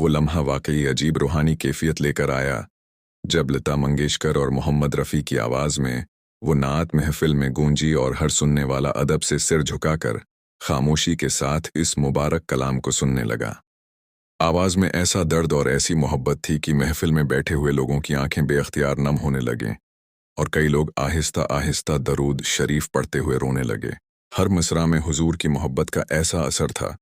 वो लम्हा वाकई अजीब रूहानी कैफियत लेकर आया जब लता मंगेशकर और मोहम्मद रफ़ी की आवाज़ में वो नात महफिल में गूंजी और हर सुनने वाला अदब से सिर झुकाकर खामोशी के साथ इस मुबारक कलाम को सुनने लगा। आवाज़ में ऐसा दर्द और ऐसी मोहब्बत थी कि महफिल में बैठे हुए लोगों की आंखें बेअख्तियार नम होने लगें और कई लोग आहिस्ता आहिस्ता दरूद शरीफ पढ़ते हुए रोने लगे। हर मिसरा में हुजूर की मोहब्बत का ऐसा असर था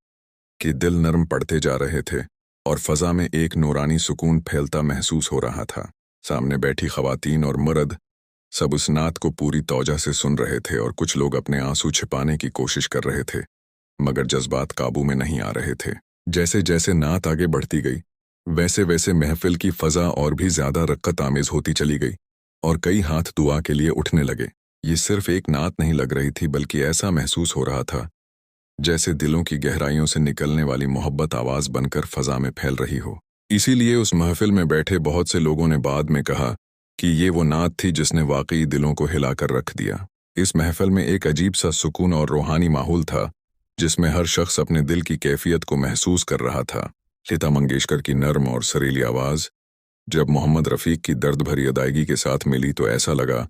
कि दिल नरम पड़ते जा रहे थे और फ़ज़ा में एक नूरानी सुकून फैलता महसूस हो रहा था। सामने बैठी ख़वातीन और मर्द सब उस नात को पूरी तौजा से सुन रहे थे और कुछ लोग अपने आंसू छिपाने की कोशिश कर रहे थे, मगर जज्बात काबू में नहीं आ रहे थे। जैसे जैसे नात आगे बढ़ती गई वैसे वैसे महफिल की फ़ज़ा और भी ज़्यादा रक़्क़त आमेज़ होती चली गई और कई हाथ दुआ के लिए उठने लगे। ये सिर्फ एक नात नहीं लग रही थी, बल्कि ऐसा महसूस हो रहा था जैसे दिलों की गहराइयों से निकलने वाली मोहब्बत आवाज़ बनकर फ़ज़ा में फैल रही हो। इसीलिए उस महफिल में बैठे बहुत से लोगों ने बाद में कहा कि ये वो नात थी जिसने वाकई दिलों को हिलाकर रख दिया। इस महफिल में एक अजीब सा सुकून और रूहानी माहौल था जिसमें हर शख्स अपने दिल की कैफियत को महसूस कर रहा था। लता मंगेशकर की नर्म और सरीली आवाज़ जब मोहम्मद रफ़ीक की दर्द भरी अदायगी के साथ मिली तो ऐसा लगा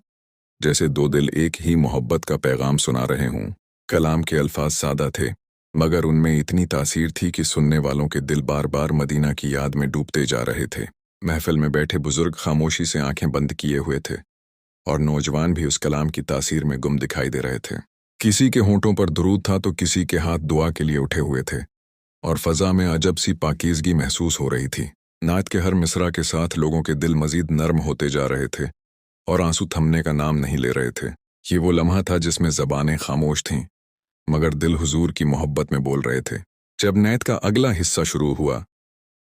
जैसे दो दिल एक ही मोहब्बत का पैगाम सुना रहे हों। कलाम के अल्फाज सादा थे, मगर उनमें इतनी तासीर थी कि सुनने वालों के दिल बार बार मदीना की याद में डूबते जा रहे थे। महफिल में बैठे बुजुर्ग खामोशी से आंखें बंद किए हुए थे और नौजवान भी उस कलाम की तासीर में गुम दिखाई दे रहे थे। किसी के होंठों पर दुरूद था तो किसी के हाथ दुआ के लिए उठे हुए थे और फ़ज़ा में अजब सी पाकीज़गी महसूस हो रही थी। नात के हर मिसरा के साथ लोगों के दिल मज़ीद नर्म होते जा रहे थे और आंसू थमने का नाम नहीं ले रहे थे। ये वो लम्हा था जिसमें ज़बानें खामोश थीं, मगर दिल हुजूर की मोहब्बत में बोल रहे थे। जब नात का अगला हिस्सा शुरू हुआ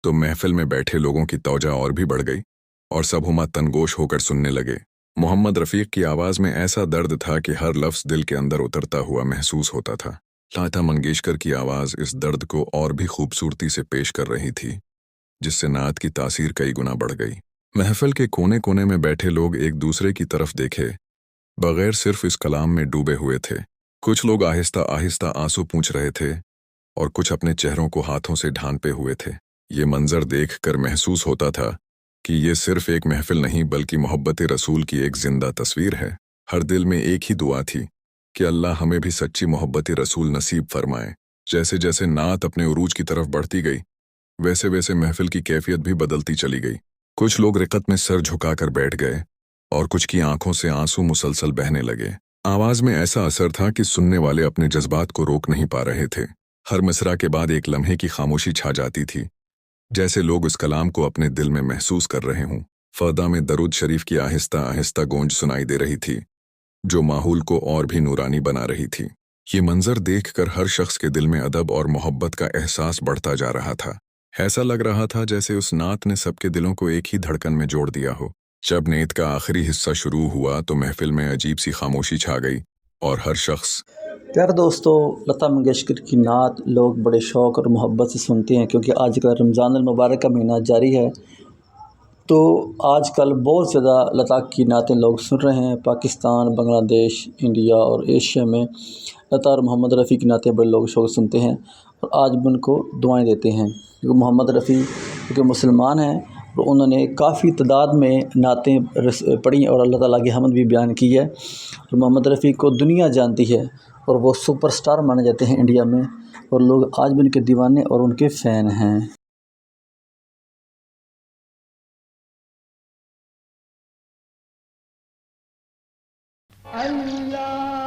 तो महफिल में बैठे लोगों की तौजा और भी बढ़ गई और सब हुमा तनगोश होकर सुनने लगे। मोहम्मद रफ़ीक की आवाज़ में ऐसा दर्द था कि हर लफ्ज़ दिल के अंदर उतरता हुआ महसूस होता था। लता मंगेशकर की आवाज़ इस दर्द को और भी खूबसूरती से पेश कर रही थी, जिससे नात की तासीर कई गुना बढ़ गई। महफिल के कोने कोने में बैठे लोग एक दूसरे की तरफ देखे बगैर सिर्फ इस कलाम में डूबे हुए थे। कुछ लोग आहिस्ता आहिस्ता आंसू पूंछ रहे थे और कुछ अपने चेहरों को हाथों से ढांपे हुए थे। ये मंजर देखकर महसूस होता था कि ये सिर्फ एक महफिल नहीं बल्कि मोहब्बत रसूल की एक जिंदा तस्वीर है। हर दिल में एक ही दुआ थी कि अल्लाह हमें भी सच्ची मोहब्बत रसूल नसीब फरमाए। जैसे जैसे नात अपने उरूज की तरफ बढ़ती गई वैसे वैसे महफिल की कैफियत भी बदलती चली गई। कुछ लोग रिकत में सर झुकाकर बैठ गए और कुछ की आंखों से आंसू मुसलसल बहने लगे। आवाज़ में ऐसा असर था कि सुनने वाले अपने जज्बात को रोक नहीं पा रहे थे। हर मिसरा के बाद एक लम्हे की खामोशी छा जाती थी, जैसे लोग उस कलाम को अपने दिल में महसूस कर रहे हों। फ़ज़ा में दरूद शरीफ की आहिस्ता आहिस्ता गूंज सुनाई दे रही थी, जो माहौल को और भी नूरानी बना रही थी। ये मंजर देखकर हर शख्स के दिल में अदब और मोहब्बत का एहसास बढ़ता जा रहा था। ऐसा लग रहा था जैसे उस नात ने सबके दिलों को एक ही धड़कन में जोड़ दिया हो। जब नेत का आखिरी हिस्सा शुरू हुआ तो महफिल में अजीब सी खामोशी छा गई और हर शख्स प्यारे दोस्तों, लता मंगेशकर की नात लोग बड़े शौक़ और मोहब्बत से सुनते हैं क्योंकि आजकल रमज़ान अल मुबारक का महीना जारी है। तो आजकल बहुत ज़्यादा लता की नातें लोग सुन रहे हैं। पाकिस्तान, बांग्लादेश, इंडिया और एशिया में लता और मोहम्मद रफ़ी की नातें बड़े लोग शौक़ सुनते हैं और आज भी उनको दुआएं देते हैं, क्योंकि मोहम्मद रफ़ी क्योंकि मुसलमान हैं तो उन्होंने काफ़ी तादाद में नातें पढ़ी और अल्लाह ताला की हम्द भी बयान की है। और मोहम्मद रफ़ी को दुनिया जानती है और वो सुपरस्टार माने जाते हैं इंडिया में, और लोग आज भी उनके दीवाने और उनके फ़ैन हैं। अल्लाह